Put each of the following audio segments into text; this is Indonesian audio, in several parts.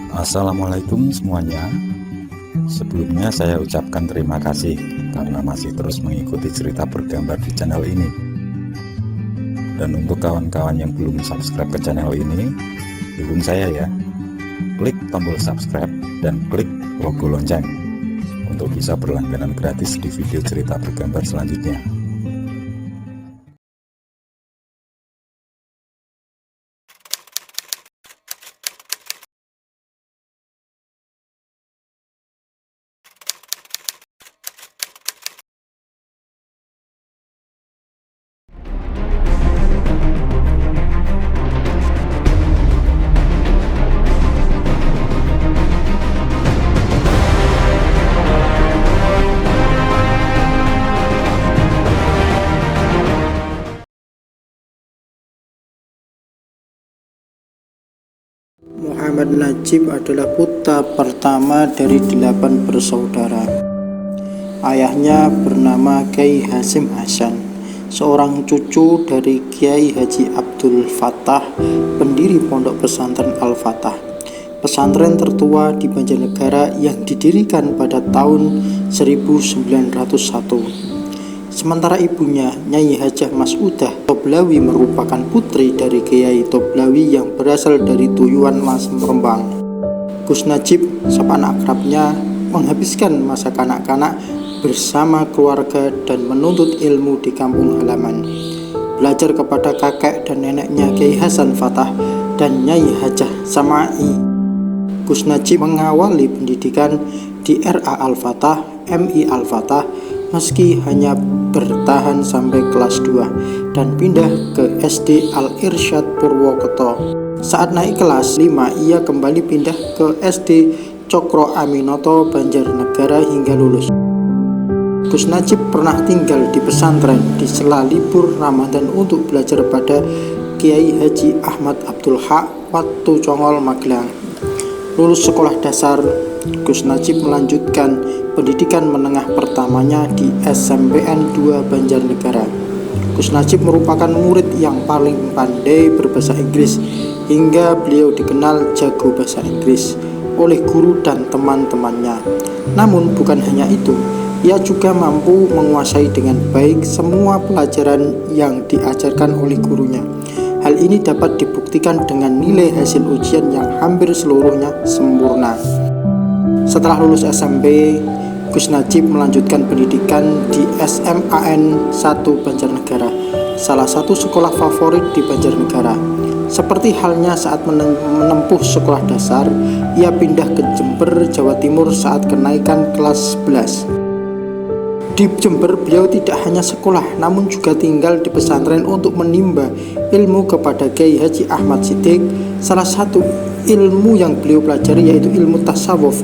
Assalamualaikum semuanya. Sebelumnya saya ucapkan terima kasih karena masih terus mengikuti cerita bergambar di channel ini. Dan untuk kawan-kawan yang belum subscribe ke channel ini, dukung saya ya. Klik tombol subscribe dan klik logo lonceng untuk bisa berlangganan gratis di video cerita bergambar selanjutnya. Muhammad Najib adalah putra pertama dari 8 bersaudara. Ayahnya bernama Kiai Hasyim Hasan, seorang cucu dari Kiai Haji Abdul Fattah, pendiri Pondok Pesantren Al-Fatah, pesantren tertua di Banjarnegara yang didirikan pada tahun 1901. Sementara ibunya, Nyai Hajah Mas'udah Toblawi, merupakan putri dari Kiai Toblawi yang berasal dari Tuyuan Mas Rembang. Gus Najib, sapaan akrabnya, menghabiskan masa kanak-kanak bersama keluarga dan menuntut ilmu di kampung halaman. Belajar kepada kakek dan neneknya Kiai Hasan Fattah dan Nyai Hajah Samai. Gus Najib mengawali pendidikan di RA Al-Fatah, MI Al-Fatah, meski hanya bertahan sampai kelas 2 dan pindah ke SD Al-Irsyad Purwokerto. Saat naik kelas 5, ia kembali pindah ke SD Cokro Aminoto Banjarnegara hingga lulus. Gus Najib pernah tinggal di pesantren di sela libur Ramadan untuk belajar pada Kiai Haji Ahmad Abdul Haq Watu Congol Magelang. Lulus sekolah dasar, Gus Najib melanjutkan pendidikan menengah pertamanya di SMPN 2 Banjarnegara. Gus Najib merupakan murid yang paling pandai berbahasa Inggris hingga beliau dikenal jago bahasa Inggris oleh guru dan teman-temannya. Namun bukan hanya itu, ia juga mampu menguasai dengan baik semua pelajaran yang diajarkan oleh gurunya. Hal ini dapat dibuktikan dengan nilai hasil ujian yang hampir seluruhnya sempurna. Setelah lulus SMP, Gus Najib melanjutkan pendidikan di SMAN 1 Banjarnegara, salah satu sekolah favorit di Banjarnegara. Seperti halnya saat menempuh sekolah dasar, ia pindah ke Jember, Jawa Timur saat kenaikan kelas 11. Di Jember, beliau tidak hanya sekolah, namun juga tinggal di pesantren untuk menimba ilmu kepada Kiai Haji Ahmad Siddiq. Salah satu ilmu yang beliau pelajari yaitu ilmu tasawuf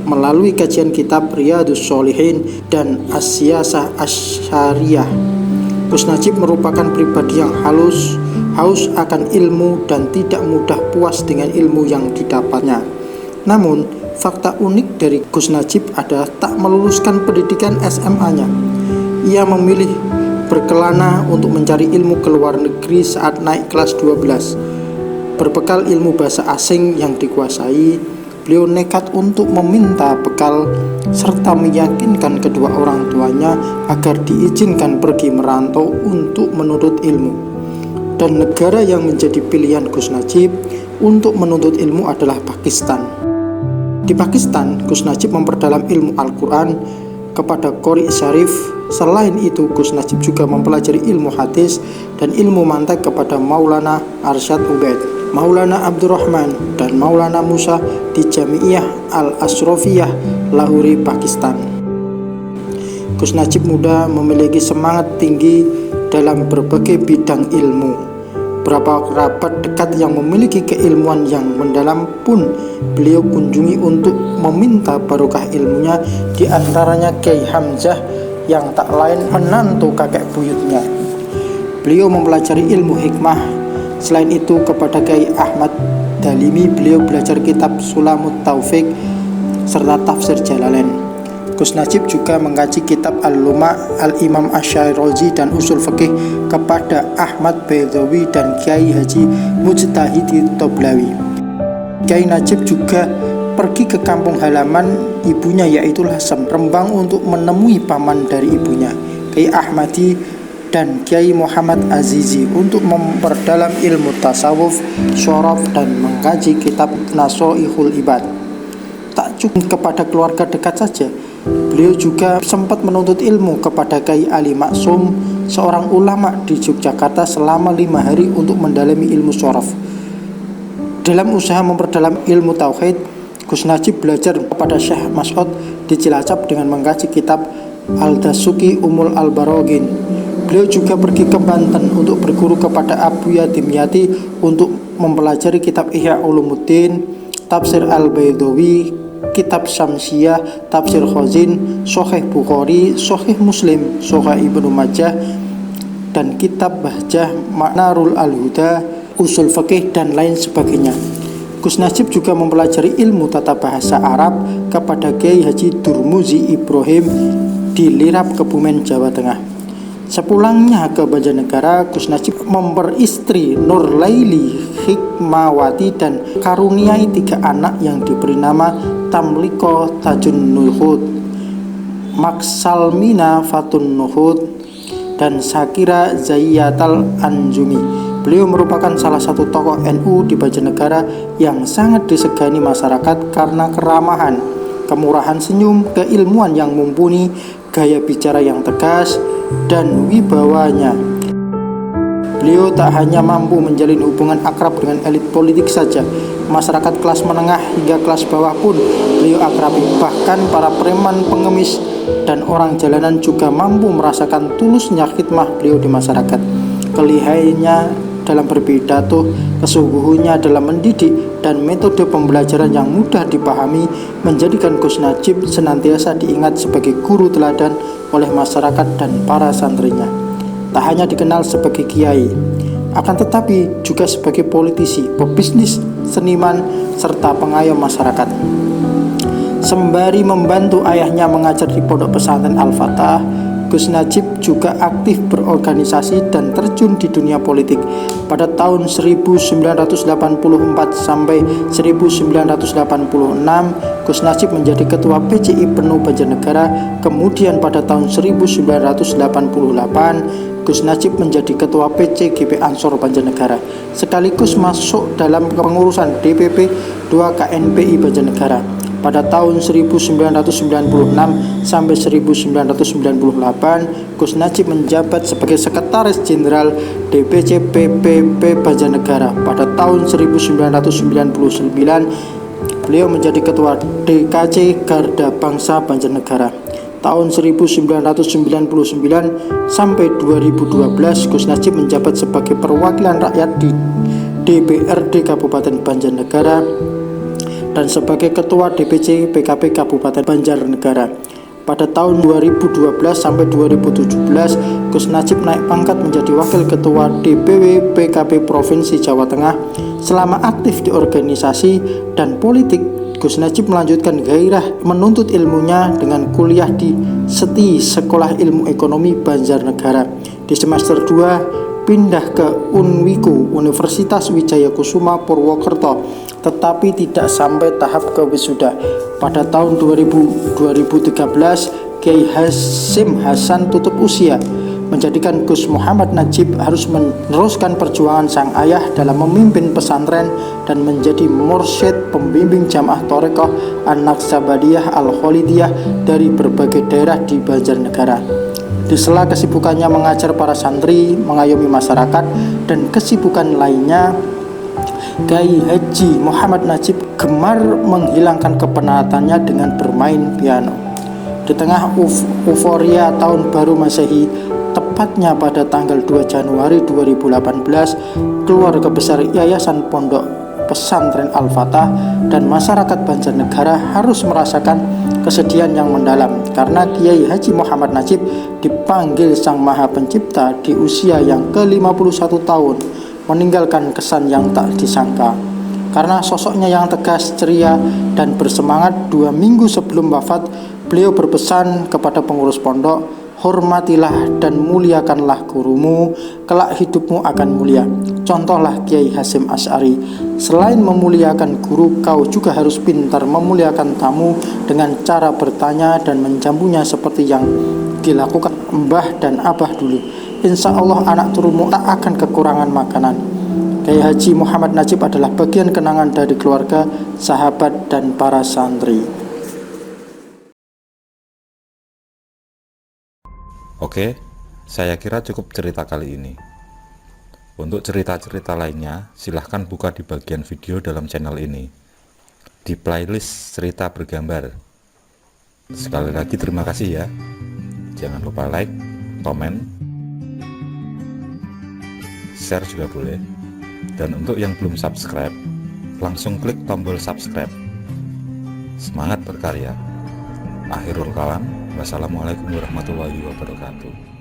melalui kajian kitab Riyadhus Shalihin dan As-Siyasah Asy-Syariyah. Gus Najib merupakan pribadi yang haus akan ilmu dan tidak mudah puas dengan ilmu yang didapatnya. Namun, fakta unik dari Gus Najib adalah tak meluluskan pendidikan SMA-nya. Ia memilih berkelana untuk mencari ilmu ke luar negeri saat naik kelas 12. Berbekal ilmu bahasa asing yang dikuasai, beliau nekat untuk meminta bekal serta meyakinkan kedua orang tuanya agar diizinkan pergi merantau untuk menuntut ilmu. Dan negara yang menjadi pilihan Gus Najib untuk menuntut ilmu adalah Pakistan. Di Pakistan, Gus Najib memperdalam ilmu Al-Quran kepada Qori Syarif. Selain itu, Gus Najib juga mempelajari ilmu hadis dan ilmu mantiq kepada Maulana Arsyad Ubaid, Maulana Abdurrahman, dan Maulana Musa di Jami'iyah Al-Ashrafiyah, Lahore, Pakistan. Gus Najib muda memiliki semangat tinggi dalam berbagai bidang ilmu. Beberapa kerabat dekat yang memiliki keilmuan yang mendalam pun beliau kunjungi untuk meminta barokah ilmunya, di antaranya Kiai Hamzah yang tak lain menantu kakek buyutnya. Beliau mempelajari ilmu hikmah. Selain itu, kepada Kiai Ahmad Dalimi beliau belajar kitab Sulamut Taufik serta tafsir Jalalain. Gus Najib juga mengkaji kitab Al-Luma Al-Imam Asy-Syarazi dan usul fikih kepada Ahmad Baidawi dan Kiai Haji Mujtahid Toblawi. Kiai Najib juga pergi ke kampung halaman ibunya yaitu Lasem, Rembang untuk menemui paman dari ibunya, Kiai Ahmadi dan Kiai Muhammad Azizi untuk memperdalam ilmu tasawuf, syaraf dan mengkaji kitab Nasoihul Ibad. Tak cukup kepada keluarga dekat saja, beliau juga sempat menuntut ilmu kepada Kiai Ali Maksum, seorang ulama di Yogyakarta selama 5 hari untuk mendalami ilmu syaraf. Dalam usaha memperdalam ilmu tauhid, Gus Najib belajar kepada Syekh Mas'ud di Cilacap dengan mengkaji kitab Al-Dasuki Umul Al-Barogin. Beliau juga pergi ke Banten untuk berguru kepada Abu Yadimyati untuk mempelajari kitab Ihya Ulumuddin, Tafsir Al-Baidawi, kitab Syamsiyah, Tafsir Khazin, Sahih Bukhari, Sahih Muslim, Sahih Ibnu Majah, dan kitab Bahjah Ma'narul Al-Huda, usul fikih dan lain sebagainya. Gus Najib juga mempelajari ilmu tata bahasa Arab kepada Kiai Haji Durmuzi Ibrahim di Lirap, Kebumen, Jawa Tengah. Sepulangnya ke Banjarnegara, Gus Najib memperistri Nur Laili Hikmawati dan karuniai 3 anak yang diberi nama Tamliko Tajun Nuhud, Maksalmina Fatun Nuhud, dan Sakira Zaiyatal Anjumi. Beliau merupakan salah satu tokoh NU di Banjarnegara yang sangat disegani masyarakat karena keramahan, kemurahan senyum, keilmuan yang mumpuni, gaya bicara yang tegas, dan wibawanya. Beliau tak hanya mampu menjalin hubungan akrab dengan elit politik saja, masyarakat kelas menengah hingga kelas bawah pun beliau akrabi. Bahkan para preman, pengemis, dan orang jalanan juga mampu merasakan tulusnya khidmah beliau di masyarakat. Kelihaiannya dalam berpidato, kesungguhannya dalam mendidik, dan metode pembelajaran yang mudah dipahami menjadikan Gus Najib senantiasa diingat sebagai guru teladan oleh masyarakat dan para santrinya. Tak hanya dikenal sebagai kiai, akan tetapi juga sebagai politisi, pebisnis, seniman, serta pengayom masyarakat. Sembari membantu ayahnya mengajar di Pondok Pesantren Al-Fatah, Gus Najib juga aktif berorganisasi dan terjun di dunia politik. Pada tahun 1984 sampai 1986, Gus Najib menjadi ketua PCI penuh Banjarnegara. Kemudian pada tahun 1988, Gus Najib menjadi ketua PCGP Ansor Banjarnegara, sekaligus masuk dalam kepengurusan DPP 2 KNPI Banjarnegara. Pada tahun 1996 sampai 1998, Gus Najib menjabat sebagai Sekretaris Jenderal DPC PPP Banjarnegara. Pada tahun 1999, beliau menjadi Ketua DKC Garda Bangsa Banjarnegara. Tahun 1999 sampai 2012, Gus Najib menjabat sebagai perwakilan rakyat di DPRD Kabupaten Banjarnegara dan sebagai Ketua DPC PKP Kabupaten Banjarnegara. Pada tahun 2012 sampai 2017, Gus Najib naik pangkat menjadi Wakil Ketua DPW PKP Provinsi Jawa Tengah. Selama aktif di organisasi dan politik, Gus Najib melanjutkan gairah menuntut ilmunya dengan kuliah di SETI Sekolah Ilmu Ekonomi Banjarnegara. Di semester 2 pindah ke Unwiku Universitas Wijaya Kusuma Purwokerto, tetapi tidak sampai tahap ke wisuda. Pada tahun 2013, Kiai Hasyim Hasan tutup usia, menjadikan Gus Muhammad Najib harus meneruskan perjuangan sang ayah dalam memimpin pesantren dan menjadi mursyid pembimbing jamaah Thorekoh An-Naqsabandiyah Al-Khalidiyah dari berbagai daerah di Banjarnegara. Di sela kesibukannya mengajar para santri, mengayomi masyarakat, dan kesibukan lainnya, Kiai Haji Muhammad Najib gemar menghilangkan kepenatannya dengan bermain piano. Di tengah euforia tahun baru Masehi, tepatnya pada tanggal 2 Januari 2018, keluarga besar Yayasan Pondok Pesantren Al-Fatah dan masyarakat Banjarnegara harus merasakan kesedihan yang mendalam karena Kiai Haji Muhammad Najib dipanggil Sang Maha Pencipta di usia yang ke-51 tahun, meninggalkan kesan yang tak disangka. Karena sosoknya yang tegas, ceria, dan bersemangat, 2 minggu sebelum wafat, beliau berpesan kepada pengurus pondok, "Hormatilah dan muliakanlah gurumu, kelak hidupmu akan mulia. Contohlah Kiai Hasyim Asy'ari. Selain memuliakan guru, kau juga harus pintar memuliakan tamu dengan cara bertanya dan menjamunya seperti yang dilakukan mbah dan abah dulu. Insya Allah anak turunmu tak akan kekurangan makanan. Kiai Haji Muhammad Najib adalah bagian kenangan dari keluarga, sahabat, dan para santri. Oke, saya kira cukup cerita kali ini. Untuk cerita-cerita lainnya, silahkan buka di bagian video dalam channel ini, di playlist cerita bergambar. Sekali lagi terima kasih ya. Jangan lupa like, komen, share juga boleh. Dan untuk yang belum subscribe, langsung klik tombol subscribe. Semangat berkarya. Akhirul kalam, wassalamualaikum warahmatullahi wabarakatuh.